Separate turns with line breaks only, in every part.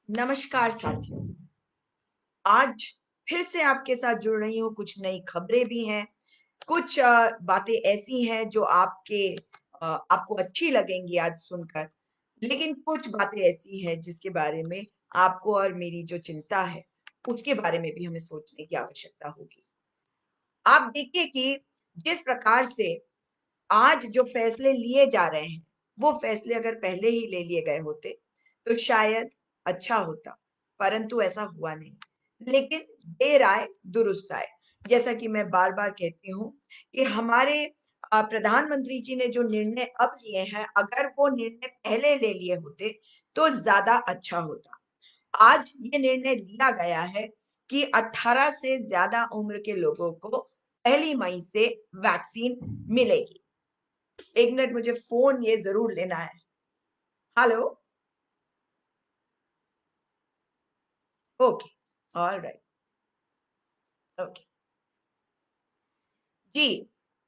नमस्कार साथियों। आज फिर से आपके साथ जुड़ रही हूँ, कुछ नई खबरें भी हैं, कुछ बातें ऐसी हैं जो आपको अच्छी लगेंगी आज सुनकर, लेकिन कुछ बातें ऐसी हैं जिसके बारे में आपको और मेरी जो चिंता है, उसके बारे में भी हमें सोचने की आवश्यकता होगी। आप देखिए कि जिस प्रकार से आज जो फैसले लिए जा रहे हैं, वो फैसले अगर पहले ही ले लिए गए होते, तो शायद अच्छा होता, परंतु ऐसा हुआ नहीं। लेकिन देर आए, दुरुस्त आए। जैसा कि मैं बार-बार कहती हूँ कि हमारे प्रधानमंत्री जी ने जो निर्णय अब लिए हैं, अगर वो निर्णय पहले ले लिए होते, तो ज़्यादा अच्छा होता। आज ये निर्णय लिया गया है कि 18 से ज़्यादा उम्र के लोगों को पहली मई से वैक्सीन मिलेगी। 1 मिनट मुझे फ़ोन ये ज़रूर लेना है। हेलो? Okay, alright, okay. जी,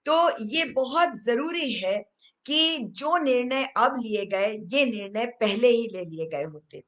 तो ये बहुत ज़रूरी है कि जो निर्णय अब लिए गए, ये निर्णय पहले ही ले लिए गए होते।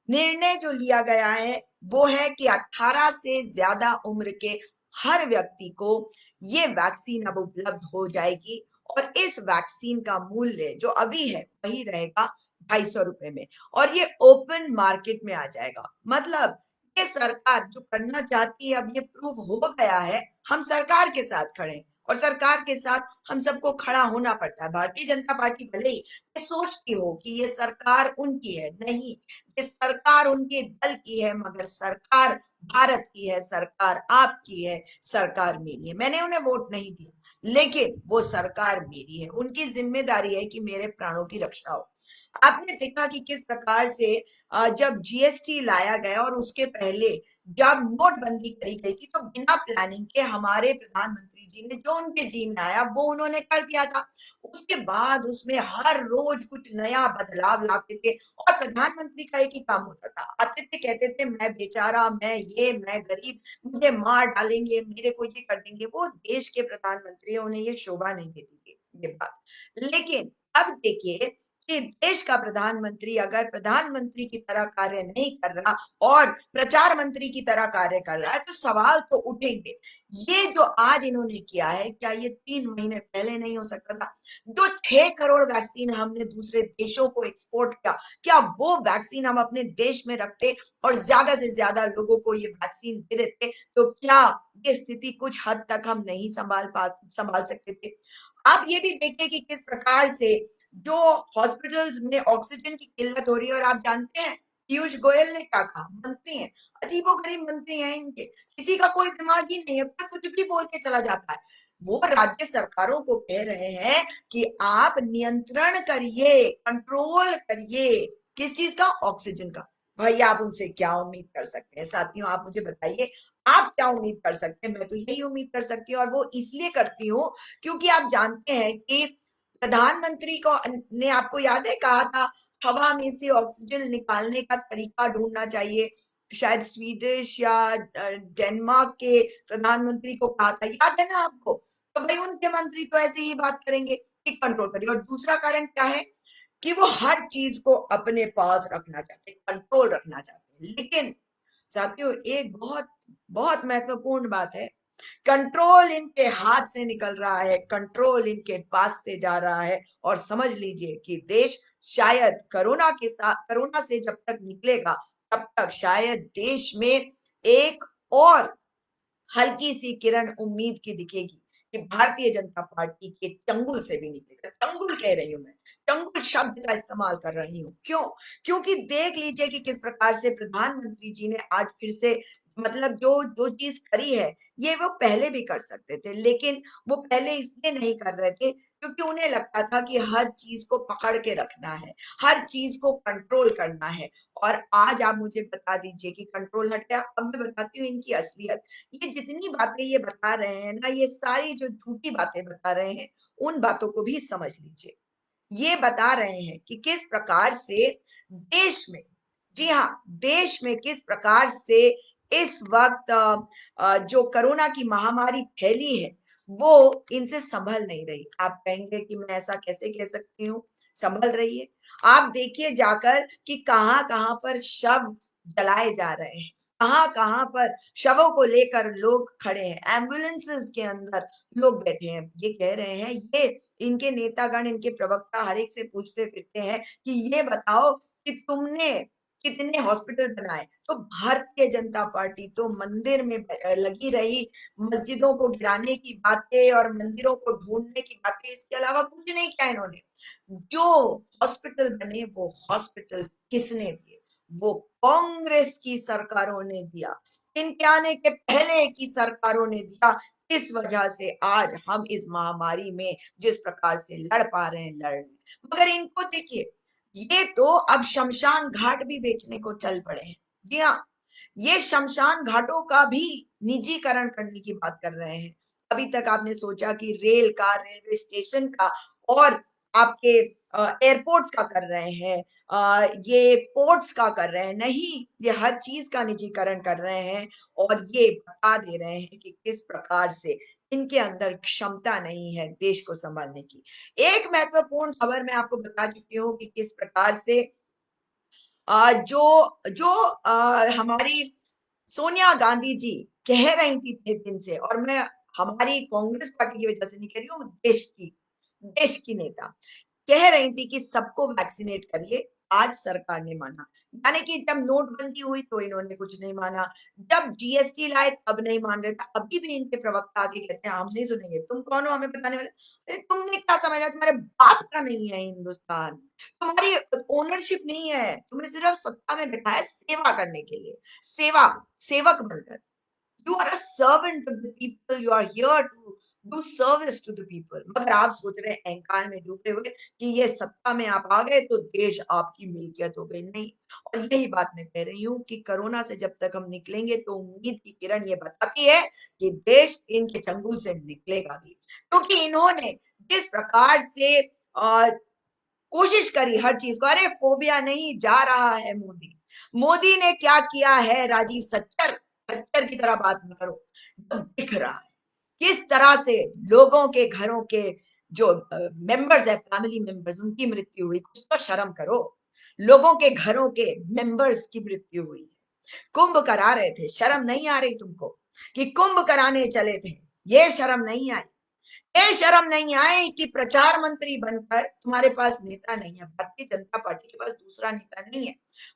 निर्णय जो लिया गया है, वो है कि 18 से ज़्यादा उम्र के हर व्यक्ति को ये वैक्सीन अब उपलब्ध हो जाएगी और इस वैक्सीन का मूल्य जो अभी है, वही रहेगा ₹250 में और ये ओपन मार्केट में आ जाएगा। मतलब ये सरकार जो करना चाहती है, अब ये प्रूव हो गया है, हम सरकार के साथ खड़े हैं और सरकार के साथ हम सबको खड़ा होना पड़ता है। भारतीय जनता पार्टी भले ही ये सोचती हो कि ये सरकार उनकी है, नहीं, ये सरकार उनके दल की है मगर सरकार भारत की है, सरकार आपकी है, सरकार मेरी है। मैंने उन्हें वोट नहीं दिया, लेकिन वो सरकार मेरी है। उनकी ज़िम्मेदारी है कि मेरे प्राणों की रक्षा हो। आपने देखा कि किस प्रकार से जब जीएसटी लाया गया और उसके पहले जब नोटबंदी करी गई थी, तो बिना प्लानिंग के हमारे प्रधानमंत्री जी ने जो उनके जी में आया, वो उन्होंने कर दिया था। उसके बाद उसमें हर रोज़ कुछ नया बदलाव लाते थे और प्रधानमंत्री का एक ही काम होता था। आते थे, कहते थे, "मैं बेचारा, मैं ये, मैं गरीब, मुझे मार डालेंगे, मेरे को ये कर देंगे।" वो देश के प्रधानमंत्री हैं, उन्हें ये शोभा नहीं देती थी, ये बात। लेकिन अब देखिए कि देश का प्रधानमंत्री अगर प्रधानमंत्री की तरह कार्य नहीं कर रहा और प्रचार मंत्री की तरह कार्य कर रहा है, तो सवाल तो उठेंगे। ये जो आज इन्होंने किया है, क्या ये 3 महीने पहले नहीं हो सकता था? जो 6 करोड़ वैक्सीन हमने दूसरे देशों को एक्सपोर्ट किया, क्या वो वैक्सीन हम अपने देश में रखते और ज़्यादा से ज़्यादा लोगों को ये वैक्सीन दे देते, तो क्या ये स्थिति कुछ हद तक हम नहीं सँभाल सकते थे? आप ये भी देखिए कि किस प्रकार से जो हॉस्पिटल्स में ऑक्सीजन की किल्लत हो रही है और आप जानते हैं, पीयूष गोयल ने क्या कहा? मंत्री हैं, अजीबो-गरीब मंत्री हैं इनके, किसी का कोई दिमाग ही नहीं है, कोई कुछ भी बोल के चला जाता है। वो राज्य सरकारों को कह रहे हैं कि आप नियंत्रण करिए, कंट्रोल करिए, किस चीज़ का? ऑक्सीजन का। भई आप उनसे क्या उम्मीद कर सकते हैं? साथियों आप मुझे बताइए, आप क्या उम्मीद कर सकते हैं? मैं तो यही उम्मीद कर सकती हूँ और वो इसलिए करती हूँ क्योंकि आप जानते हैं कि प्रधानमंत्री को ने आपको याद है कहा था, हवा में से ऑक्सीजन निकालने का तरीका ढूँढना चाहिए। शायद स्वीडिश या डेनमार्क के प्रधानमंत्री को कहा था, याद है ना आपको? तो भई उनके मंत्री तो ऐसे ही बात करेंगे कि कंट्रोल करिए और दूसरा कारण क्या है कि वो हर चीज़ को अपने पास रखना चाहते हैं, कंट्रोल रखना चाहते हैं। लेकिन साथियों एक बहुत, बहुत महत्वपूर्ण बात है, कंट्रोल इनके हाथ से निकल रहा है, कंट्रोल इनके पास से जा रहा है और समझ लीजिए कि देश शायद कोरोना से जब तक निकलेगा, तब तक शायद देश में एक और हल्की-सी किरण उम्मीद की दिखेगी कि भारतीय जनता पार्टी के चंगुल से भी निकलेगा। चंगुल कह रही हूँ मैं, चंगुल शब्द का इस्तेमाल कर रही हूँ। क्यों? क्योंकि देख लीजिए कि किस प्रकार से प्रधानमंत्री जी ने आज फिर से मतलब जो जो चीज़ करी है, ये वो पहले भी कर सकते थे, लेकिन वो पहले इसलिए नहीं कर रहे थे क्योंकि उन्हें लगता था कि हर चीज़ को पकड़ के रखना है, हर चीज़ को कंट्रोल करना है और आज आप मुझे बता दीजिए कि कंट्रोल हट गया। अब मैं बताती हूँ इनकी असलियत। ये जितनी बातें ये बता रहे हैं ना, ये सारी जो झूठी बातें बता रहे हैं, उन बातों को भी समझ लीजिए। ये बता रहे हैं कि किस प्रकार से देश में जी हाँ, देश में किस प्रकार से इस वक़्त जो कोरोना की महामारी फैली है, वो इनसे संभल नहीं रही। आप कहेंगे कि मैं ऐसा कैसे कह सकती हूँ, संभल रही है? आप देखिए जाकर कि कहाँ-कहाँ पर शव जलाए जा रहे हैं, कहाँ-कहाँ पर शवों को लेकर लोग खड़े हैं, एम्बुलेंसेस के अंदर लोग बैठे हैं। ये कह रहे हैं, ये इनके नेतागण, इनके प्रवक्ता हर एक से पूछते फिरते हैं कि ये बताओ कि तुमने कितने हॉस्पिटल बनाए? तो भारतीय जनता पार्टी तो मंदिर में लगी रही, मस्जिदों को गिराने की बातें और मंदिरों को ढूँढने की बातें, इसके अलावा कुछ नहीं किया इन्होंने। जो हॉस्पिटल बने वो हॉस्पिटल किसने दिए? वो कांग्रेस की सरकारों ने दिया। इनके आने के पहले की सरकारों ने दिया। इस वजह से आज हम इस महामारी में जिस प्रकार से लड़ पा रहे हैं, लड़ रहे हैं। मगर इनको देखिए, ये तो अब शमशान घाट भी बेचने को चल पड़े हैं। जी हाँ, ये शमशान घाटों का भी निजीकरण करने की बात कर रहे हैं। अभी तक आपने सोचा कि रेल का, रेलवे स्टेशन का और आपके एयरपोर्ट्स का कर रहे हैं, ये पोर्ट्स का कर रहे हैं। नहीं, ये हर चीज़ का निजीकरण कर रहे हैं और ये बता दे रहे हैं कि किस प्रकार से इनके अंदर क्षमता नहीं है देश को सँभालने की। एक महत्वपूर्ण खबर मैं आपको बता चुकी हूँ कि किस प्रकार से जो जो हमारी सोनिया गांधी जी कह रही थी इतने दिन से, और मैं हमारी कांग्रेस पार्टी की वजह से नहीं कह रही हूँ, देश की नेता कह रही थी कि सबको वैक्सीनेट करिए, आज सरकार ने माना। यानी कि जब नोटबंदी हुई तो इन्होंने कुछ नहीं माना, जब जीएसटी लाए तब नहीं मान रहे थे, अभी भी इनके प्रवक्ता आके कहते हैं हम नहीं सुनेंगे, तुम कौन हो हमें बताने वाले? अरे तुमने क्या समझा, तुम्हारे बाप का नहीं है हिंदुस्तान, तुम्हारी ओनरशिप नहीं है, तुम्हें सिर्फ सत्ता में बिठाया सेवा करने के लिए, सेवा सेवक बनकर। You are a servant of the people. You are here to do service to the people. मगर आप सोच रहे हैं अहंकार में डूबे हुए कि ये सत्ता में आप आ गए तो देश आपकी मिल्कियत हो गई। नहीं, और यही बात मैं कह रही हूँ कि कोरोना से जब तक हम निकलेंगे तो उम्मीद की किरण ये बताती है कि देश इनके चंगुल से निकलेगा भी, क्योंकि इन्होंने जिस प्रकार से कोशिश करी हर चीज को, अरे फोबिया नहीं, जा रहा है मोदी। मोदी ने क्या किया है, राजीव सच्चर सच्चर की तरह बात न करो, जो दिख रहा है किस तरह से लोगों के घरों के जो मेंबर्स है, फैमिली मेंबर्स, उनकी मृत्यु हुई। कुछ तो शर्म करो, लोगों के घरों के मेंबर्स की मृत्यु हुई। कुंभ करा रहे थे, शर्म नहीं आ रही तुमको कि कुंभ कराने चले थे? ये शर्म नहीं आई? ये शर्म नहीं आए कि प्रचार मंत्री बनकर तुम्हारे पास नेता नहीं है, भारतीय जनता पार्टी के पास दूसरा नेता नहीं है।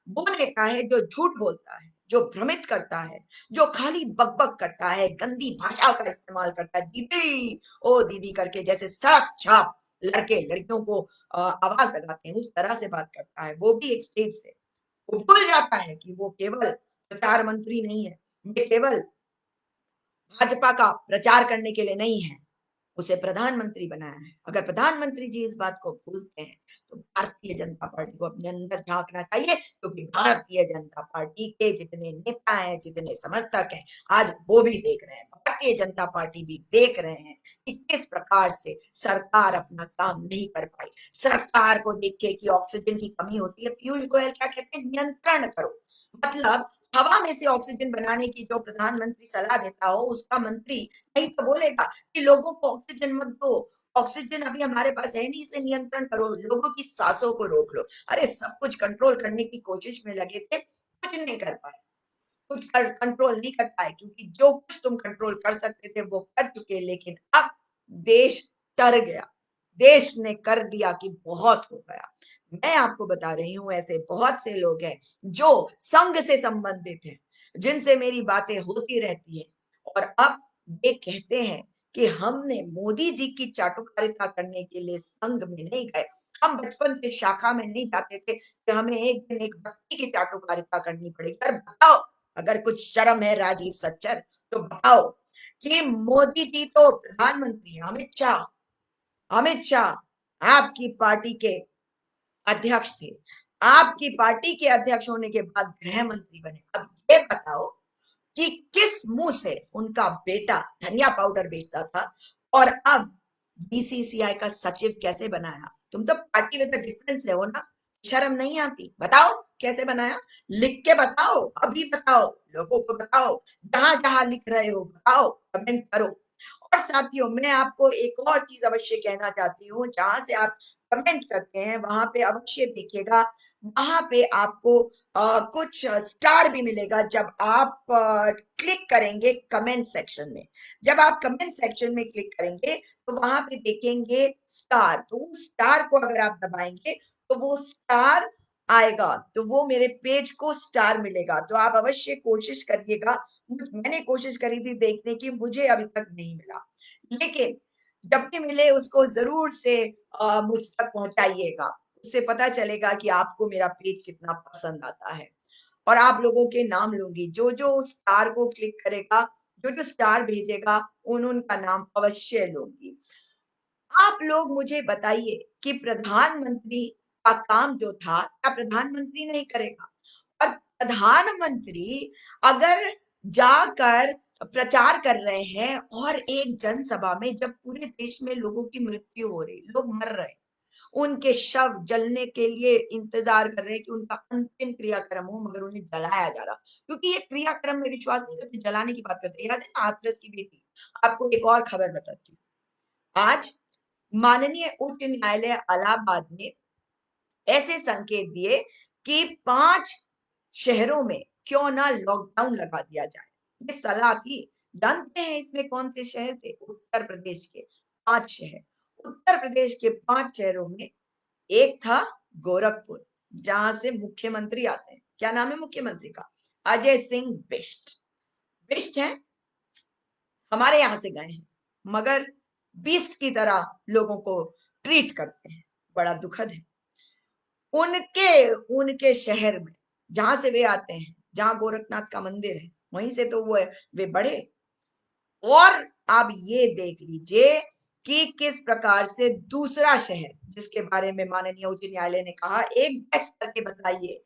वो नेता है जो झूठ बोलता है, जो भ्रमित करता है, जो खाली बकबक करता है, गंदी भाषा का इस्तेमाल करता है, दीदी ओ दीदी करके, जैसे सड़क छाप लड़के लड़कियों को आवाज लगाते हैं उस तरह से बात करता है, वो भी एक स्टेज से। वो भूल जाता है कि वो केवल प्रचार मंत्री नहीं है, ये केवल भाजपा का प्रचार करने के लिए नहीं है, उसे प्रधानमंत्री बनाया है। अगर प्रधानमंत्री जी इस बात को भूलते हैं, तो भारतीय जनता पार्टी को अपने अंदर झाँकना चाहिए, क्योंकि भारतीय जनता पार्टी के जितने नेता हैं, जितने समर्थक हैं, आज वो भी देख रहे हैं। भारतीय जनता पार्टी भी देख रहे हैं कि किस प्रकार से सरकार अपना काम नहीं कर पाई। सरकार को देखिए कि ऑक्सीजन की कमी होती है, पीयूष गोयल क्या कहते हैं, नियंत्रण करो। मतलब हवा में से ऑक्सीजन बनाने की जो प्रधानमंत्री सलाह देता हो, उसका मंत्री नहीं तो बोलेगा कि लोगों को ऑक्सीजन मत दो, ऑक्सीजन अभी हमारे पास है नहीं, इसे नियंत्रण करो, लोगों की सांसों को रोक लो। अरे सब कुछ कंट्रोल करने की कोशिश में लगे थे, कुछ नहीं कर पाए, कुछ कंट्रोल नहीं कर पाए, क्योंकि जो कुछ तुम कंट्रोल कर सकते थे वो कर चुके। लेकिन अब देश डर गया, देश ने कर दिया कि बहुत हो गया। मैं आपको बता रही हूँ, ऐसे बहुत से लोग हैं जो संघ से संबंधित हैं, जिनसे मेरी बातें होती रहती है, और अब ये कहते हैं कि हमने मोदी जी की चाटुकारिता करने के लिए संघ में नहीं गए। हम बचपन से शाखा में नहीं जाते थे कि हमें एक दिन एक व्यक्ति की चाटुकारिता करनी पड़ेगी। अरे बताओ, अगर कुछ शर्म है राजीव सच्चर, तो बताओ कि मोदी जी तो प्रधानमंत्री हैं, अमित शाह आपकी पार्टी के अध्यक्ष थे। आपकी पार्टी के अध्यक्ष होने के बाद गृह मंत्री बने। अब ये बताओ कि किस मुंह से उनका बेटा धनिया पाउडर बेचता था और अब बीसीसीआई का सचिव कैसे बनाया? तुम तो पार्टी में तो डिफरेंस है हो ना, शर्म नहीं आती? बताओ कैसे बनाया, लिख के बताओ, अभी बताओ, लोगों को बताओ, जहां जहां लिख रहे हो बताओ, कमेंट करो। और साथियों, मैं आपको एक और चीज़ अवश्य कहना चाहती हूँ, जहाँ से आप कमेंट करते हैं, वहाँ पे अवश्य देखिएगा, वहाँ पे आपको कुछ स्टार भी मिलेगा जब आप क्लिक करेंगे कमेंट सेक्शन में। जब आप कमेंट सेक्शन में क्लिक करेंगे, तो वहाँ पे देखेंगे स्टार, तो उस स्टार को अगर आप दबाएँगे, तो वो स्टार आएगा, तो वो मेरे पेज को स्टार मिलेगा। तो आप अवश्य कोशिश करिएगा, मैंने कोशिश करी थी देखने की, मुझे अभी तक नहीं मिला। लेकिन जब भी मिले उसको ज़रूर से मुझ तक पहुँचाइएगा। उससे पता चलेगा कि आपको मेरा पेज कितना पसंद आता है। और आप लोगों के नाम लूँगी, जो-जो स्टार को क्लिक करेगा, जो-जो स्टार भेजेगा, उन-उन का नाम अवश्य लूँगी। आप लोग मुझे बताइए कि प्रधानमंत्री का काम जो था, क्या प्रधानमंत्री नहीं करेगा? और प्रधानमंत्री अगर जाकर प्रचार कर रहे हैं और एक जनसभा में जब पूरे देश में लोगों की मृत्यु हो रही, लोग मर रहे हैं, उनके शव जलने के लिए इंतज़ार कर रहे हैं कि उनका अंतिम क्रियाक्रम हो मगर उन्हें जलाया जा रहा। क्योंकि ये क्रियाक्रम में विश्वास नहीं करते, जलाने की बात करते हैं। याद है ना हाथरस की बेटी? आपको एक और खबर बताती हूँ। आज माननीय उच्च न्यायालय इलाहाबाद ने ऐसे संकेत दिए कि 5 शहरों में क्यों ना लॉकडाउन लगा दिया जाए। ये सलाह थी। जानते हैं इसमें कौन से शहर थे? उत्तर प्रदेश के 5 शहर। उत्तर प्रदेश के 5 शहरों में एक था गोरखपुर, जहाँ से मुख्यमंत्री आते हैं। क्या नाम है मुख्यमंत्री का? अजय सिंह बिष्ट। बिष्ट हैं, हमारे यहाँ से गए हैं, मगर बीस्ट की तरह लोगों को ट्रीट करते हैं। बड़ा दुखद है। उनके उनके शहर में, जहाँ से वे आते हैं, जहाँ गोरखनाथ का मंदिर है, वहीं से तो वो वे बढ़े। और आप ये देख लीजिए कि किस प्रकार से दूसरा शहर, जिसके बारे में माननीय उच्च न्यायालय ने कहा, एक गेस करके बताइए।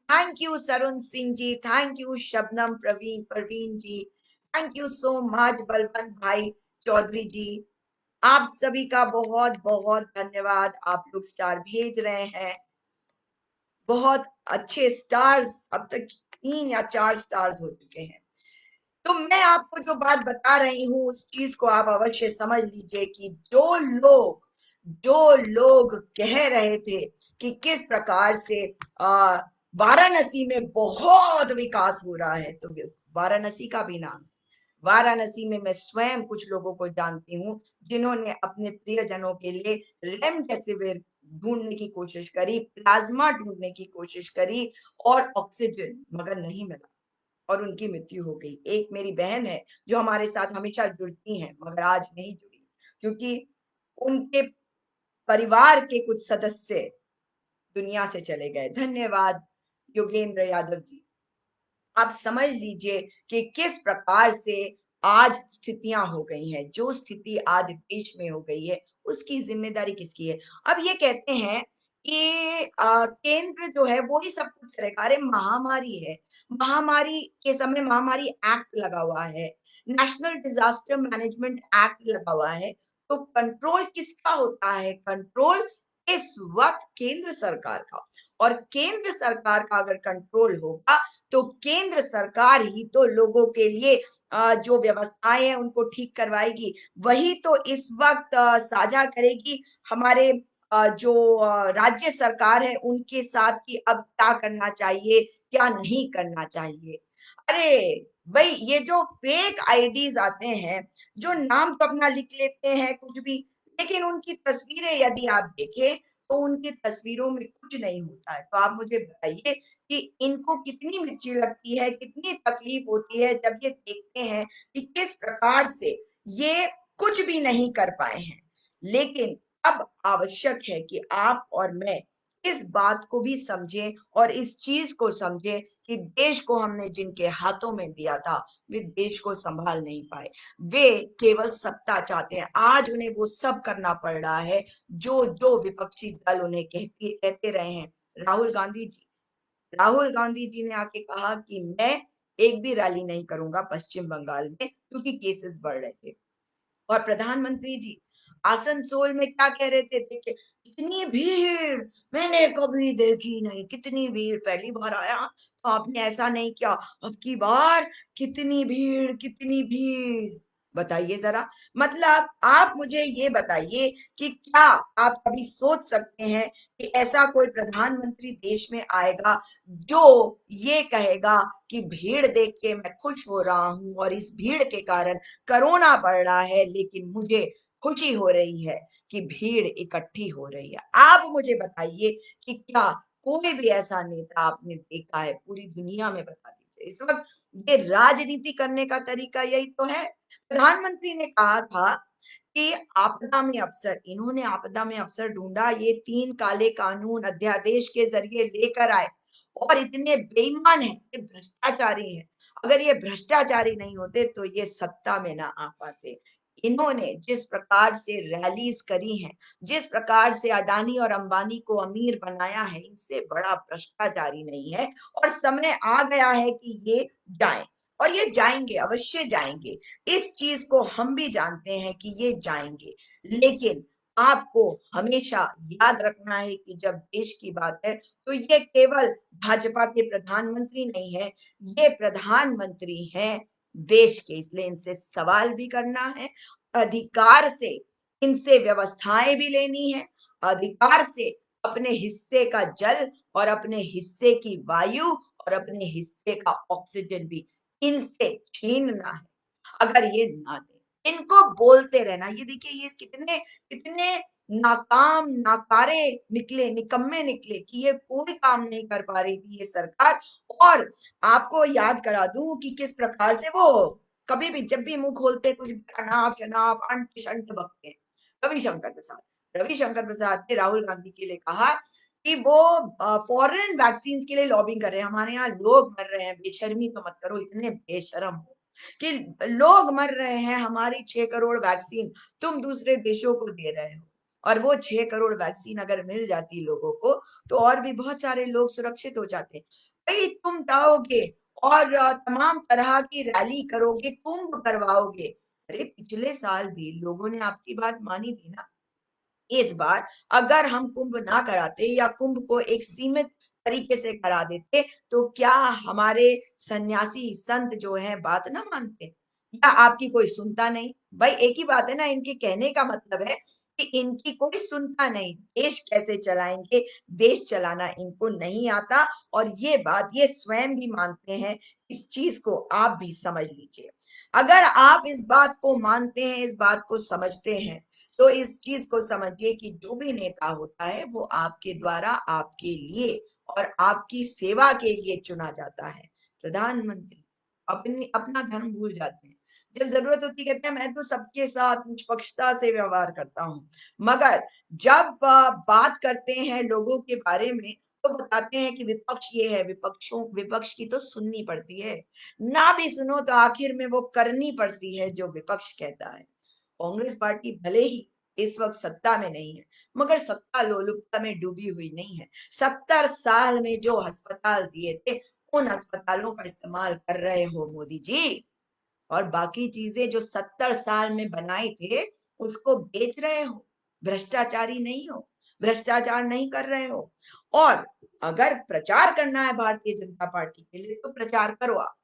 Thank you Sarun Singh ji, thank you Shabnam Praveen Parveen ji, thank you so much Balwant भाई चौधरी जी। आप सभी का बहुत-बहुत धन्यवाद। आप लोग स्टार भेज रहे हैं। बहुत अच्छे स्टार्स, अब तक 3 या 4 स्टार्स हो चुके हैं। तो मैं आपको जो बात बता रही हूँ, उस चीज़ को आप अवश्य समझ लीजिए कि जो लोग कह रहे थे कि किस प्रकार से वाराणसी में बहुत विकास हो रहा है, तो वाराणसी का भी नाम, वाराणसी में मैं स्वयं कुछ लोगों को जानती हूँ, जिन्होंने अपने प्रियजनों के लिए रेमडेसिविर ढूँढने की कोशिश करी, प्लाज़्मा ढूँढने की कोशिश करी और ऑक्सीजन, मगर नहीं मिला और उनकी मृत्यु हो गई। एक मेरी बहन है, जो हमारे साथ हमेशा जुड़ती हैं, मगर आज नहीं जुड़ी, क्योंकि उनके परिवार के कुछ सदस्य दुनिया से चले गए। धन्यवाद योगेंद्र यादव जी। आप समझ लीजिए कि किस प्रकार से आज स्थितियां हो गई हैं। जो स्थिति आज देश में हो गई है, उसकी ज़िम्मेदारी किसकी है? अब ये कहते हैं कि केंद्र जो है वो ही सब कुछ करेगा। अरे महामारी है, महामारी के समय महामारी एक्ट लगा हुआ है, नेशनल डिज़ास्टर मैनेजमेंट एक्ट लगा हुआ है, तो कंट्रोल किसका होता है? कंट्रोल इस वक़्त केंद्र सरकार का, और केंद्र सरकार का अगर कंट्रोल होगा, तो केंद्र सरकार ही तो लोगों के लिए जो व्यवस्थाएँ हैं उनको ठीक करवाएगी। वही तो इस वक़्त साझा करेगी हमारे जो राज्य सरकार है उनके साथ कि अब क्या करना चाहिए, क्या नहीं करना चाहिए। अरे! भई ये जो फेक आईडीज़ आते हैं, जो नाम तो अपना लिख लेते हैं कुछ भी, लेकिन उनकी तस्वीरें यदि आप देखें, तो उनकी तस्वीरों में कुछ नहीं होता है। तो आप मुझे बताइए कि इनको कितनी मिर्ची लगती है, कितनी तकलीफ होती है जब ये देखते हैं कि किस प्रकार से ये कुछ भी नहीं कर पाए हैं। लेकिन अब आवश्यक है कि आप और मैं इस बात को भी समझें और इस चीज़ को समझें कि देश को हमने जिनके हाथों में दिया था, वे देश को सँभाल नहीं पाए। वे केवल सत्ता चाहते हैं। आज उन्हें वो सब करना पड़ रहा है, जो विपक्षी दल उन्हें कहते रहे हैं। राहुल गांधी जी राहुल गांधी जी ने आके कहा कि मैं एक भी रैली नहीं करूँगा पश्चिम बंगाल में, क्योंकि केसेस बढ़ रहे थे। और प्रधानमंत्री जी आसनसोल में क्या कह रहे थे? देखिए, इतनी भीड़ मैंने कभी देखी नहीं, कितनी भीड़, पहली बार आया तो आपने ऐसा नहीं किया, अब की बार कितनी भीड़, कितनी भीड़। बताइए ज़रा। मतलब आप मुझे ये बताइए कि क्या आप कभी सोच सकते हैं कि ऐसा कोई प्रधानमंत्री देश में आएगा, जो ये कहेगा कि भीड़ देख के मैं खुश हो रहा हूँ और इस भीड़ के कारण कोरोना बढ़ रहा है, लेकिन मुझे खुशी हो रही है कि भीड़ इकट्ठी हो रही है। आप मुझे बताइए कि क्या कोई भी ऐसा नेता आपने देखा है? पूरी दुनिया में बता दीजिए। इस वक़्त ये राजनीति करने का तरीका यही तो है। प्रधानमंत्री ने कहा था कि आपदा में अवसर, इन्होंने आपदा में अवसर ढूँढा, ये 3 काले कानून अध्यादेश के ज़रिए लेकर आए और इतने बेईमान हैं, ये भ्रष्टाचारी हैं। अगर ये भ्रष्टाचारी नहीं होते तो ये सत्ता में ना आ पाते। इन्होंने जिस प्रकार से रैलीज़ करी हैं, जिस प्रकार से अडानी और अंबानी को अमीर बनाया है, इनसे बड़ा भ्रष्टाचारी नहीं है और समय आ गया है कि ये जाएँ और ये जाएँगे, अवश्य जाएँगे। इस चीज़ को हम भी जानते हैं कि ये जाएँगे, लेकिन आपको हमेशा याद रखना है कि जब देश की बात है, तो ये केवल भाजपा के प्रधानमंत्री नहीं हैं, ये प्रधानमंत्री हैं देश के, इसलिए इनसे सवाल भी करना है, अधिकार से इनसे व्यवस्थाएँ भी लेनी है, अधिकार से अपने हिस्से का जल और अपने हिस्से की वायु और अपने हिस्से का ऑक्सीजन भी इनसे छीनना है। अगर ये ना दें, इनको बोलते रहना, ये देखिए ये कितने कितने नाकाम, नाकारे निकले, निकम्मे निकले कि ये कोई काम नहीं कर पा रही थी ये सरकार और आपको याद करा दूँ कि किस प्रकार से वो कभी भी जब भी मुँह खोलते कुछ अनाप-शनाप, अंट-शंट बकते हैं। रविशंकर प्रसाद। रविशंकर प्रसाद ने राहुल गांधी के लिए कहा कि वो फॉरेन वैक्सीन्स के लिए लॉबिंग कर रहे हैं, हमारे यहाँ लोग मर रहे हैं, बेशर्मी तो मत करो, इतने बेशर्म हो। कि लोग मर रहे हैं, हमारी 6 करोड़ वैक्सीन तुम दूसरे देशों को दे रहे हो और वो 6 करोड़ वैक्सीन अगर मिल जाती लोगों को, तो और भी बहुत सारे लोग सुरक्षित हो जाते। भई तुम जाओगे और तमाम तरह की रैली करोगे, कुंभ करवाओगे। अरे! पिछले साल भी लोगों ने आपकी बात मानी थी ना। इस बार अगर हम कुंभ ना कराते या कुंभ को एक सीमित तरीके से करा देते, तो क्या हमारे सन्यासी संत जो हैं बात ना मानते? या आपकी कोई सुनता नहीं? भाई एक ही बात है ना, इनके कहने का मतलब है कि इनकी कोई सुनता नहीं। देश कैसे चलाएँगे, देश चलाना इनको नहीं आता और ये बात ये स्वयं भी मानते हैं। इस चीज़ को आप भी समझ लीजिए। अगर आप इस बात को मानते हैं, इस बात को समझते हैं, तो इस चीज़ को समझिए कि जो भी नेता होता है, वो आपके द्वारा आपके लिए और आपकी सेवा के लिए चुना जाता है। प्रधानमंत्री अपना धर्म भूल जाते हैं। जब ज़रूरत होती है कहते हैं मैं तो सबके साथ निष्पक्षता से व्यवहार करता हूँ। मगर जब बात करते हैं लोगों के बारे में, तो बताते हैं कि विपक्ष ये है, विपक्ष की तो सुननी पड़ती है। ना भी सुनो तो आखिर में वो करनी पड़ती है जो विपक्ष कहता है। कांग्रेस पार्टी भले ही इस वक़्त सत्ता में नहीं है, मगर सत्ता लोलुपता में डूबी हुई नहीं है। 70 साल में जो अस्पताल दिए थे, उन अस्पतालों का इस्तेमाल कर रहे हो मोदी जी। और बाकी चीज़ें जो 70 साल में बनाए थे, उसको बेच रहे हो। भ्रष्टाचारी नहीं हो, भ्रष्टाचार नहीं कर रहे हो। और अगर प्रचार करना है भारतीय जनता पार्टी के लिए, तो प्रचार करो आप।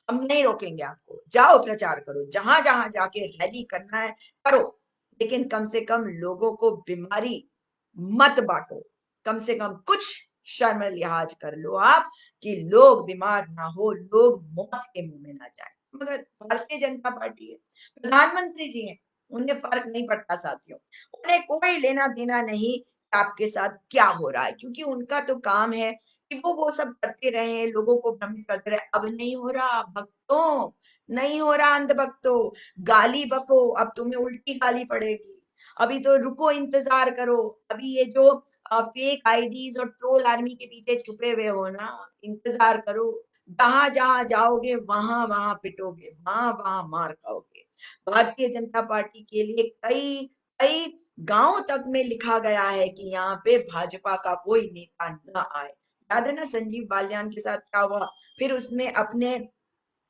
हम नहीं रोकेंगे आपको। जाओ प्रचार करो, जहाँ-जहाँ जाके रैली करना है, करो। लेकिन कम से कम लोगों को बीमारी मत बाँटो। कम से कम कुछ शर्म लिहाज़ कर लो आप कि लोग बीमार ना हो, लोग मौत के मुँह में ना जाएँ। मगर भारतीय जनता पार्टी है, प्रधानमंत्री जी हैं, उन्हें फ़र्क नहीं पड़ता साथियों। उन्हें कोई लेना-देना नहीं कि आपके साथ क्या हो रहा है, क्योंकि उनका तो काम है कि वो सब करते रहें, लोगों को भ्रमित करते रहें। अब नहीं हो रहा भक्तों, नहीं हो रहा अंधभक्तों, गाली बको, अब तुम्हें उल्टी गाली पड़ेगी। अभी तो रुको, इंतज़ार करो। अभी ये जो फेक आईडीज़ और ट्रोल आर्मी के पीछे छुपे हुए हो ना, इंतज़ार करो। जहाँ-जहाँ जाओगे वहाँ-वहाँ पिटोगे, वहाँ-वहाँ मार खाओगे। भारतीय जनता पार्टी के लिए कई कई गाँव तक में लिखा गया है कि यहाँ पे भाजपा का कोई नेता ना आए। याद है ना संजीव बालियान के साथ क्या हुआ? फिर उसने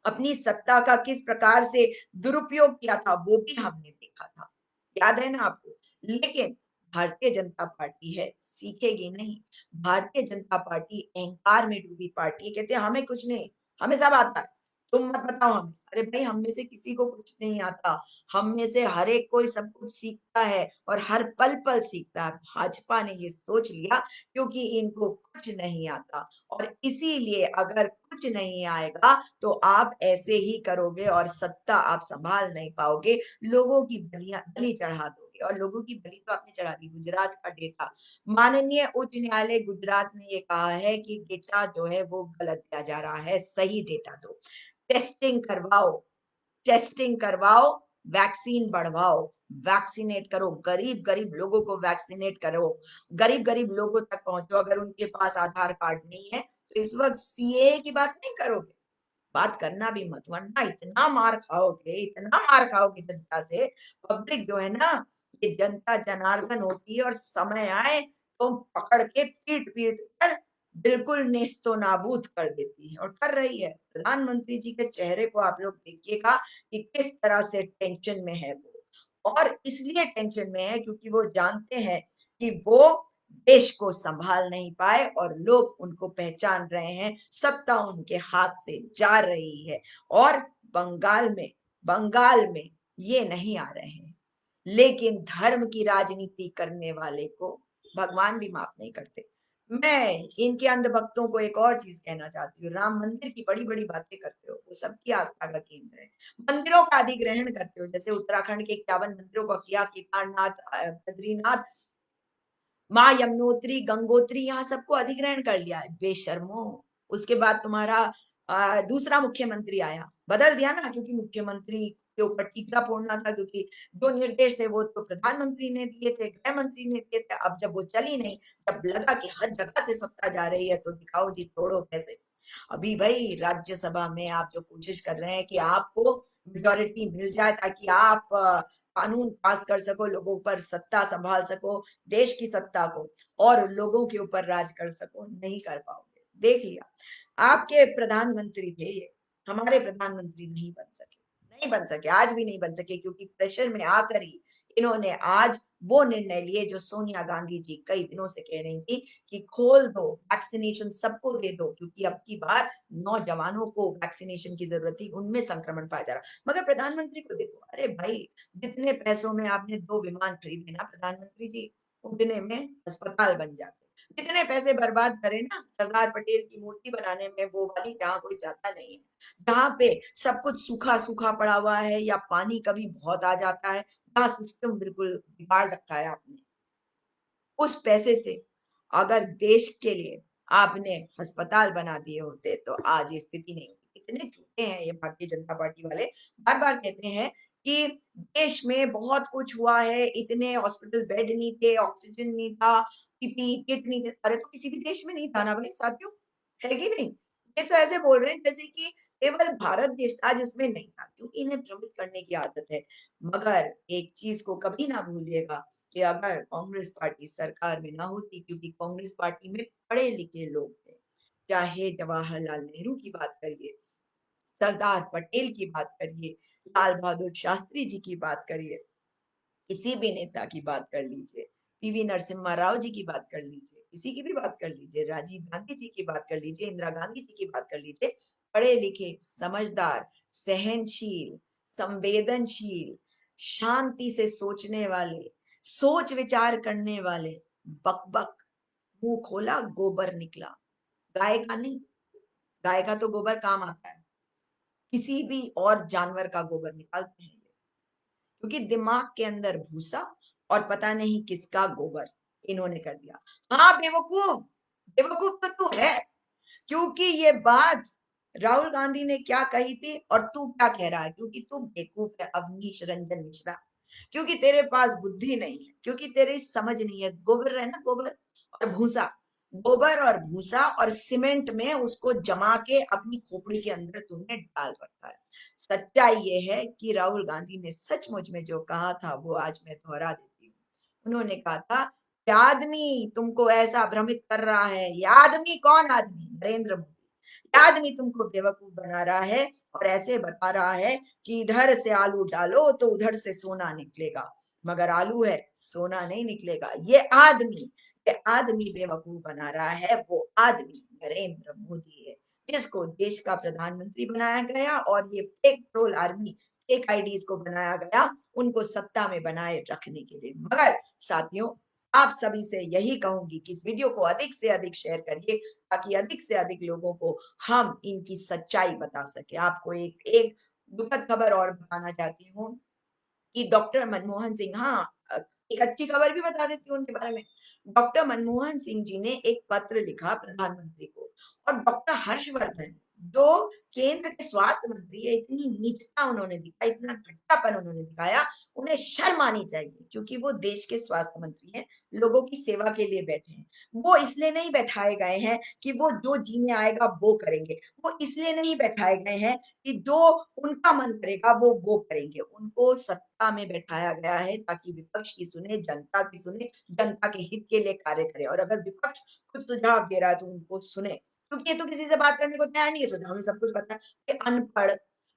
अपनी सत्ता का किस प्रकार से दुरुपयोग किया था, वो भी हमने देखा था। याद है ना आपको? लेकिन भारतीय जनता पार्टी है, सीखेगी नहीं। भारतीय जनता पार्टी अहंकार में डूबी पार्टी है, कहते हैं हमें कुछ नहीं, हमें सब आता है। तुम मत बताओ हमें। अरे भाई, हम में से किसी को कुछ नहीं आता। हम में से हर एक कोई सब कुछ सीखता है और हर पल-पल सीखता है। भाजपा ने ये सोच लिया क्योंकि इनको कुछ नहीं आता और इसीलिए अगर कुछ नहीं आएगा तो आप ऐसे ही करोगे और सत्ता आप सँभाल नहीं पाओगे। लोगों की बलि चढ़ा दोगे और लोगों की बलि तो आपने चढ़ा दी। गुजरात का डेटा, माननीय उच्च न्यायालय गुजरात ने ये कहा है कि डेटा जो है वो गलत दिया जा रहा है, सही डेटा दो। टेस्टिंग टेस्टिंग करवाओ, वैक्सीन बढ़वाओ, वैक्सीनेट करो, गरीब-गरीब लोगों को वैक्सीनेट करो, गरीब-गरीब लोगों तक पहुँचो। अगर उनके पास आधार कार्ड नहीं है, तो इस वक़्त सीएए की बात नहीं करोगे, बात करना भी मत, वरना इतना मार खाओगे जनता से, पब्लिक जो है ना, ये जनता जनार्दन होती है और समय आए तो पकड़ के पीट-पीट कर बिल्कुल नेस्तनाबूद कर देती है और कर रही है। प्रधानमंत्री जी के चेहरे को आप लोग देखिएगा कि किस तरह से टेंशन में है वो और इसलिए टेंशन में है क्योंकि वो जानते हैं कि वो देश को सँभाल नहीं पाए और लोग उनको पहचान रहे हैं, सत्ता उनके हाथ से जा रही है और बंगाल में ये नहीं आ रहे हैं। लेकिन धर्म की राजनीति करने वाले को भगवान भी माफ़ नहीं करते। मैं इनके अंधभक्तों को एक और चीज़ कहना चाहती हूँ, राम मंदिर की बड़ी-बड़ी बातें करते हो, वो सबकी आस्था का केंद्र है। मंदिरों का अधिग्रहण करते हो, जैसे उत्तराखंड के 51 मंदिरों का किया, केदारनाथ बद्रीनाथ माँ यमुनोत्री, गंगोत्री यहाँ सबको अधिग्रहण कर लिया है, बेशर्मों! उसके बाद तुम्हारा दूसरा मुख्यमंत्री आया, बदल दिया ना क्योंकि मुख्यमंत्री के ऊपर ठीकरा फोड़ना था क्योंकि जो निर्देश थे वो तो प्रधानमंत्री ने दिए थे, गृह मंत्री ने दिए थे, अब जब वो चली नहीं, जब लगा कि हर जगह से सत्ता जा रही है तो दिखाओ जी तोड़ो कैसे। अभी भई राज्यसभा में आप जो कोशिश कर रहे हैं कि आपको मेजॉरिटी मिल जाए ताकि आप कानून पास कर सको, लोगों पर सत्ता सँभाल सको, देश की सत्ता को और लोगों के ऊपर राज कर सको, नहीं कर पाओगे। देख लिया, आपके प्रधानमंत्री थे ये, हमारे प्रधानमंत्री नहीं बन सके, नहीं बन सके, आज भी नहीं बन सके क्योंकि प्रेशर में आकर ही इन्होंने आज वो निर्णय लिए जो सोनिया गांधी जी कई दिनों से कह रही थी कि खोल दो, वैक्सीनेशन सबको दे दो क्योंकि अब की बार नौजवानों को वैक्सीनेशन की ज़रूरत थी, उनमें संक्रमण पाया जा रहा। मगर प्रधानमंत्री को देखो, अरे भाई जितने पैसों में आपने 2 विमान खरीदे ना प्रधानमंत्री जी, उतने में अस्पताल बन जाते। जितने पैसे बर्बाद करे ना सरदार पटेल की मूर्ति बनाने में वो वाली जहाँ कोई जाता नहीं है। जहाँ पे सब कुछ सूखा-सूखा पड़ा हुआ है या पानी कभी बहुत आ जाता है, जहाँ सिस्टम बिल्कुल बिगाड़ रखा है आपने। उस पैसे से अगर देश के लिए आपने अस्पताल बना दिए होते तो आज ये स्थिति नहीं होती। इतने झूठे हैं ये भारतीय जनता पार्टी वाले, बार-बार कहते हैं कि देश में बहुत कुछ हुआ है, इतने हॉस्पिटल बेड नहीं थे, ऑक्सीजन नहीं था, पीपीई किट नहीं थे। अरे तो किसी भी देश में नहीं था ना भाई साथियों, है कि नहीं? ये तो ऐसे बोल रहे हैं जैसे कि केवल भारत देश था जिसमें नहीं था, क्योंकि इन्हें भ्रमित करने की आदत है। मगर एक चीज़ को कभी ना भूलिएगा कि अगर कांग्रेस पार्टी सरकार में ना होती क्योंकि कांग्रेस पार्टी में पढ़े-लिखे लोग थे। चाहे जवाहरलाल नेहरू की बात करिए, सरदार पटेल की बात करिए, लाल बहादुर शास्त्री जी की बात करिए, किसी भी नेता की बात कर लीजिए, पीवी नरसिम्हा राव जी की बात कर लीजिए, किसी की भी बात कर लीजिए, राजीव गांधी जी की बात कर लीजिए, इंदिरा गांधी जी की बात कर लीजिए, पढ़े-लिखे, समझदार, सहनशील, संवेदनशील, शांति से सोचने वाले, सोच विचार करने वाले, बक-बक, मुँह खोला गोबर निकला। गाय का नहीं, गाय का तो गोबर काम आता है, किसी भी और जानवर का गोबर निकालते हैं ये। क्योंकि दिमाग के अंदर भूसा और पता नहीं किसका गोबर इन्होंने कर दिया। हाँ, बेवकूफ, बेवकूफ तो तू है, क्योंकि ये बात राहुल गांधी ने क्या कही थी और तू क्या कह रहा है? क्योंकि तू बेवकूफ है अवनीश रंजन मिश्रा, क्योंकि तेरे पास बुद्धि नहीं है, क्योंकि तेरी समझ नहीं है। गोबर है ना गोबर और भूसा, गोबर और भूसा और सीमेंट में उसको जमा के अपनी खोपड़ी के अंदर तूने डाल रखा है। सच्चाई ये है कि राहुल गांधी ने सचमुच में जो कहा था वो आज मैं दोहरा देती हूँ। उन्होंने कहा था, "ये आदमी तुमको ऐसा भ्रमित कर रहा है।" ये आदमी कौन आदमी? नरेंद्र मोदी। ये आदमी तुमको बेवकूफ बना रहा है और ऐसे बता रहा है कि इधर से आलू डालो तो उधर से सोना निकलेगा, मगर आलू है, सोना नहीं निकलेगा। ये आदमी बेवकूफ बना रहा है, वो आदमी नरेंद्र मोदी है। जिसको देश का प्रधानमंत्री बनाया गया और ये fake troll army, fake IDs को बनाया गया, उनको सत्ता में बनाए रखने के लिए। मगर साथियों, आप सभी से यही कहूँगी कि इस वीडियो को अधिक से अधिक शेयर करिए, ताकि अधिक से अधिक लोगों को हम इनकी सच्चाई बता सकें। आपको एक एक दुखद खबर और बताना चाहती हूँ कि डॉक्टर मनमोहन सिंह, हाँ, एक अच्छी खबर भी बता देती हूँ उनके बारे में। डॉक्टर मनमोहन सिंह जी ने एक पत्र लिखा प्रधानमंत्री को, और डॉक्टर हर्षवर्धन, जो केंद्र के स्वास्थ्य मंत्री है, इतनी नीचता उन्होंने दिखाई, इतना घटियापन उन्होंने दिखाया, उन्हें शर्म आनी चाहिए, क्योंकि वो देश के स्वास्थ्य मंत्री हैं, लोगों की सेवा के लिए बैठे हैं। वो इसलिए नहीं बैठाए गए हैं कि वो जो जी में आएगा वो करेंगे। वो इसलिए नहीं बैठाए गए हैं कि जो उनका मन करेगा वो करेंगे। उनको सत्ता में बैठाया गया है ताकि विपक्ष की सुने, जनता की सुने, जनता के हित के लिए कार्य करे, और अगर विपक्ष कुछ सुझाव दे रहा है तो उनको सुने। क्योंकि ये तो किसी से बात करने को तैयार नहीं है, सुझाव में सब कुछ पता है। ये अनपढ़,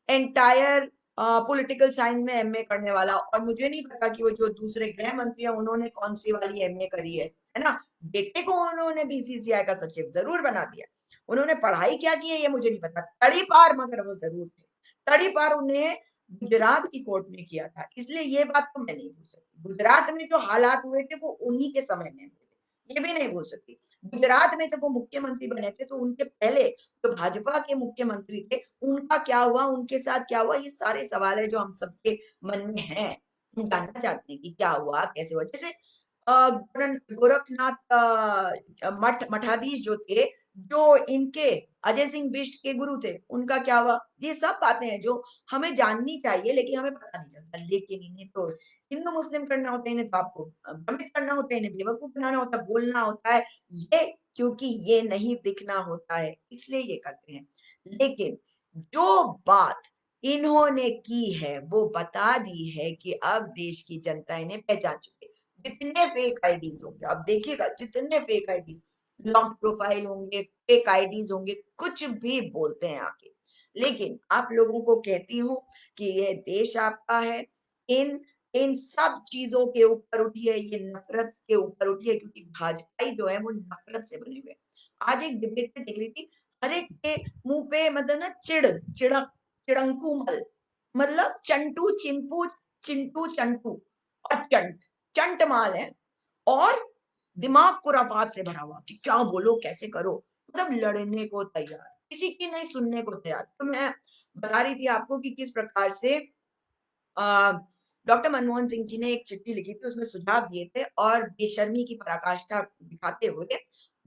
एंटायर पॉलिटिकल साइंस में एमए करने वाला, और मुझे नहीं पता कि वो जो दूसरे गृह मंत्री हैं उन्होंने कौन-सी वाली एमए करी है ना? बेटे को उन्होंने बीसीसीआई का सचिव ज़रूर बना दिया। उन्होंने पढ़ाई क्या की है ये मुझे नहीं पता, तड़ीपार मगर वो ज़रूर थे। तड़ीपार उन्हें गुजरात की कोर्ट में किया था, इसलिए ये बात तो मैं नहीं भूल सकती। गुजरात में जो हालात हुए थे वो उन्हीं के समय में हुए थे, ये भी नहीं भूल सकती। गुजरात में जब वो मुख्यमंत्री बने थे तो उनके पहले जो भाजपा के मुख्यमंत्री थे, उनका क्या हुआ, उनके साथ क्या हुआ, ये सारे सवाल है जो हम सबके मन में हैं। हम जानना चाहते हैं कि क्या हुआ, कैसे हुआ? जैसे गोरखनाथ मठाधीश जो थे, जो इनके अजय सिंह बिष्ट के गुरु थे, उनका क्या हुआ? ये सब बातें हैं जो हमें जाननी चाहिए, लेकिन हमें पता नहीं चलता। लेकिन इन्हें तो हिंदू-मुस्लिम करना होता है, इन्हें तो आपको भ्रमित करना होता है, इन्हें बेवकूफ बनाना होता है, बोलना होता है, ये क्योंकि ये नहीं दिखना होता है, इसलिए ये करते हैं। लेकिन जो बात इन्होंने की है, वो बता दी है कि अब देश की जनता इन्हें पहचान चुकी है। जितने फेक आईडीज़ होंगे, आप देखिएगा जितने फेक आईडीज़, लॉन्ग प्रोफाइल होंगे, फेक आईडीज़ होंगे, कुछ भी बोलते हैं आके। लेकिन आप लोगों को कहती हूँ कि ये देश आपका है, इन इन सब चीज़ों के ऊपर उठिए, ये नफ़रत के ऊपर उठिए, क्योंकि भाजपाई जो है वो नफ़रत से बने हुए हैं। आज एक डिबेट में देख रही थी, हर एक के मुँह पे मतलब ना चिड़ंकू मल, मतलब चंटू, चिंपू, चिंटू, चंटू और चंट माल है, और दिमाग खुरापात से भरा हुआ कि क्या बोलो, कैसे करो, मतलब लड़ने को तैयार, किसी की नहीं सुनने को तैयार। तो मैं बता रही थी आपको कि किस प्रकार से अ, डॉक्टर मनमोहन सिंह जी ने एक चिट्ठी लिखी थी, उसमें सुझाव दिए थे, और बेशर्मी की पराकाष्ठा दिखाते हुए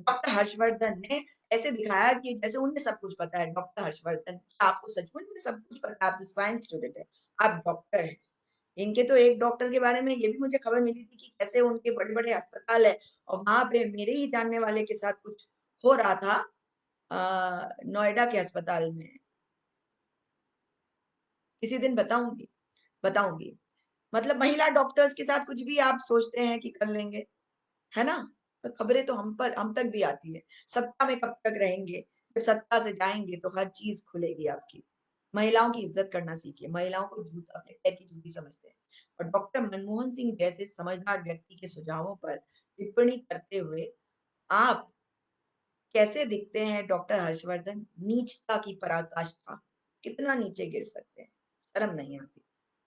डॉक्टर हर्षवर्धन ने ऐसे दिखाया कि जैसे उन्हें सब कुछ पता है। डॉक्टर हर्षवर्धन, क्या आपको सचमुच में सब कुछ पता है? आप तो साइंस स्टूडेंट हैं, आप डॉक्टर हैं। इनके तो एक डॉक्टर के बारे में ये भी मुझे खबर मिली थी कि कैसे उनके बड़े-बड़े अस्पताल है, और वहाँ पे मेरे ही जानने वाले के साथ कुछ हो रहा था नोएडा के अस्पताल में। किसी दिन बताऊँगी, बताऊँगी। मतलब महिला डॉक्टर्स के साथ कुछ भी आप सोचते हैं कि कर लेंगे, है ना? तो खबरें तो हम तक भी आती है। सत्ता में कब तक रहेंगे? जब सत्ता से जाएँगे तो हर चीज़ खुलेगी आपकी। महिलाओं की इज़्ज़त करना सीखिए, महिलाओं को अपने पैर की जूती समझते हैं। और डॉक्टर मनमोहन सिंह जैसे समझदार व्यक्ति के सुझावों पर टिप्पणी करते हुए आप कैसे दिखते हैं डॉक्टर हर्षवर्धन? नीचता की पराकाष्ठा, कितना नीचे गिर सकते हैं, शर्म नहीं आती।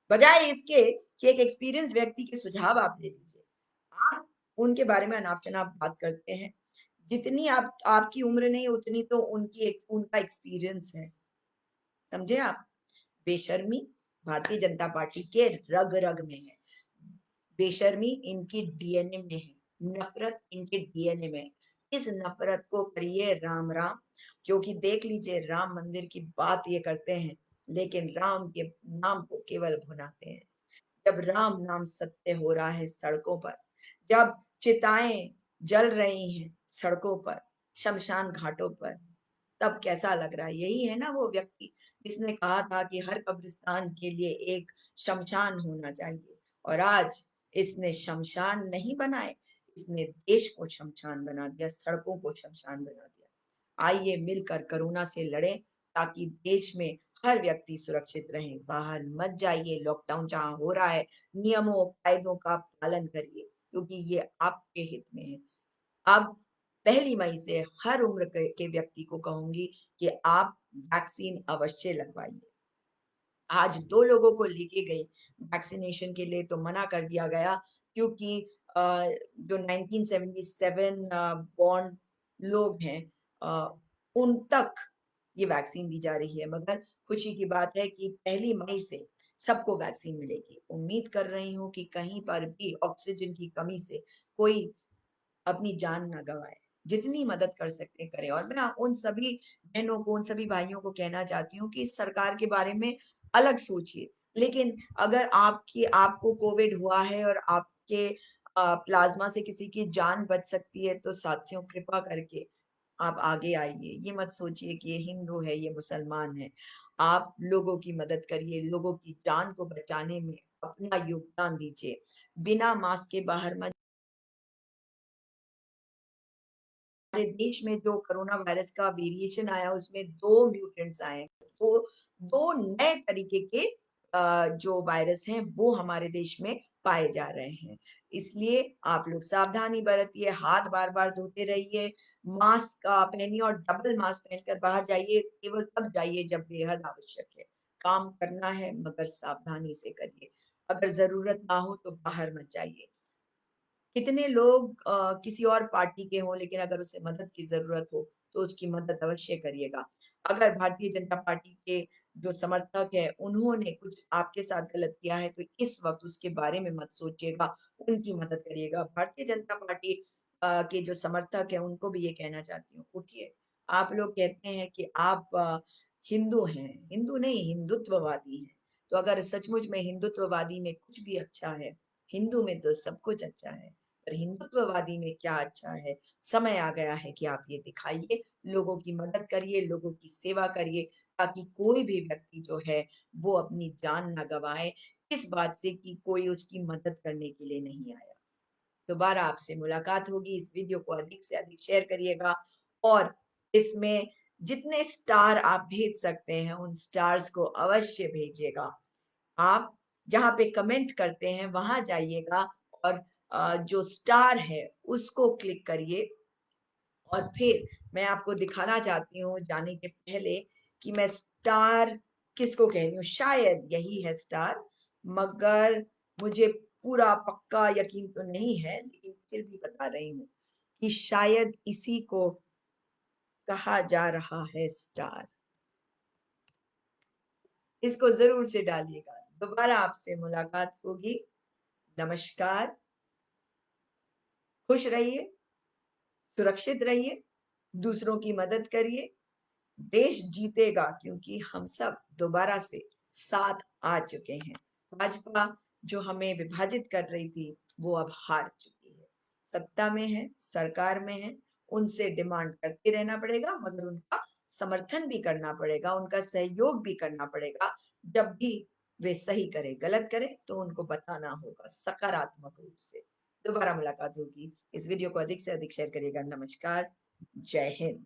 बजाय इसके कि एक एक्सपीरियंस्ड व्यक्ति के सुझाव आप ले लीजिए। आप उनके बारे में अनाप-शनाप बात करते हैं। जितनी आप आपकी उम्र नहीं उतनी तो उनका एक्सपीरियंस है। समझे आप? बेशर्मी भारतीय जनता पार्टी के रग-रग में है। बेशर्मी इनकी डीएनए में है, नफ़रत इनके डीएनए में है। इस नफ़रत को करिए राम-राम, क्योंकि देख लीजिए राम मंदिर की बात ये करते हैं, लेकिन राम के नाम को केवल भुनाते हैं। जब राम नाम सत्य हो रहा है सड़कों पर, जब चिताएँ जल रही हैं सड़कों पर, शमशान घाटों पर, तब कैसा लग रहा है? यही है ना वो व्यक्ति जिसने कहा था कि हर कब्रिस्तान के लिए एक शमशान होना चाहिए, और आज इसने शमशान नहीं बनाए, इसने देश को शमशान बना दिया, सड़कों को शमशान बना दिया। आइए मिलकर कोरोना से लड़ें, ताकि देश में हर व्यक्ति सुरक्षित रहे। बाहर मत जाइए, लॉकडाउन जहाँ हो रहा है, नियमों, कायदों का पालन करिए, क्योंकि ये आपके हित में है। अब पहली मई से हर उम्र के व्यक्ति को कहूँगी कि आप वैक्सीन अवश्य लगवाइए। आज 2 लोगों को लेके गई वैक्सीनेशन के लिए तो मना कर दिया गया क्योंकि अ, जो 1977 बॉर्न लोग हैं अ, उन तक ये वैक्सीन दी जा रही है। मगर खुशी की बात है कि पहली मई से सबको वैक्सीन मिलेगी। उम्मीद कर रही हूँ कि कहीं पर भी ऑक्सीजन की कमी से कोई अपनी जान ना गँवाए। जितनी मदद कर सकते हैं करें और मैं उन सभी बहनों को, उन सभी भाइयों को कहना चाहती हूँ कि सरकार के बारे में अलग सोचिए। लेकिन अगर आपको कोविड हुआ है और आपके प्लाज़्मा से किसी की जान बच सकती है, तो साथियों कृपा करके आप आगे आइए। ये मत सोचिए कि ये हिंदू है, ये मुसलमान है। आप लोगों की मदद करिए, लोगों की जान को बचाने में अपना योगदान दीजिए। बिना मास्क के बाहर मत हमारे देश में जो कोरोना वायरस का वेरिएशन आया उसमें 2 म्यूटेंट्स आए हैं। तो 2 नए तरीके के जो वायरस हैं वो हमारे देश में पाए जा रहे हैं। इसलिए आप लोग सावधानी बरतिए, हाथ बार-बार धोते रहिए, मास्क पहनिए और डबल मास्क पहनकर बाहर जाइए, केवल तब जाइए जब बेहद आवश्यक है। काम करना है मगर सावधानी से करिए। अगर ज़रूरत ना हो तो बाहर मत जाइए। कितने लोग किसी और पार्टी के हों लेकिन अगर उसे मदद की ज़रूरत हो, तो उसकी मदद अवश्य करिएगा। अगर भारतीय जनता पार्टी के जो समर्थक हैं, उन्होंने कुछ आपके साथ गलत किया है, तो इस वक़्त उसके बारे में मत सोचिएगा, उनकी मदद करिएगा। भारतीय जनता पार्टी के जो समर्थक हैं, उनको भी ये कहना चाहती हूँ, उठिए। आप लोग कहते हैं कि आप हिंदू हैं, हिंदू नहीं हिंदुत्ववादी हैं। तो अगर सचमुच में हिंदुत्ववादी में कुछ भी अच्छा है, हिंदू में तो सब कुछ अच्छा है। पर हिंदुत्ववादी में क्या अच्छा है? समय आ गया है कि आप ये दिखाइए, लोगों की मदद करिए, लोगों की सेवा करिए, ताकि कोई भी व्यक्ति जो है, वो अपनी जान ना गँवाए, इस बात से कि कोई उसकी मदद करने के लिए नहीं आया। दोबारा आपसे मुलाकात होगी, इस वीडियो को अधिक से अधिक शेयर करिएगा और इसमें जितने स्टार आप भेज सकते हैं, उन स्टार्स को अवश्य भेजिएगा। आप जहाँ पे कमेंट करते हैं, वहाँ जाइएगा और जो स्टार है, उसको क्लिक करिए और फिर मैं आपको दिखाना चाहती हूँ जाने के पहले कि मैं स्टार किसको कह रही हूँ। शायद यही है स्टार, मगर मुझे पूरा पक्का यकीन तो नहीं है, लेकिन फिर भी बता रही हूँ कि शायद इसी को कहा जा रहा है स्टार। इसको ज़रूर से डालिएगा। दोबारा आपसे मुलाकात होगी। नमस्कार, खुश रहिए, सुरक्षित रहिए, दूसरों की मदद करिए। देश जीतेगा क्योंकि हम सब दोबारा से साथ आ चुके हैं। भाजपा जो हमें विभाजित कर रही थी, वो अब हार चुकी है। सत्ता में है, सरकार में है, उनसे डिमांड करते रहना पड़ेगा मगर उनका समर्थन भी करना पड़ेगा, उनका सहयोग भी करना पड़ेगा। जब भी वे सही करें, गलत करें तो उनको बताना होगा सकारात्मक रूप से। दोबारा मुलाकात होगी। इस वीडियो को अधिक से अधिक शेयर करिएगा। नमस्कार, जय हिंद।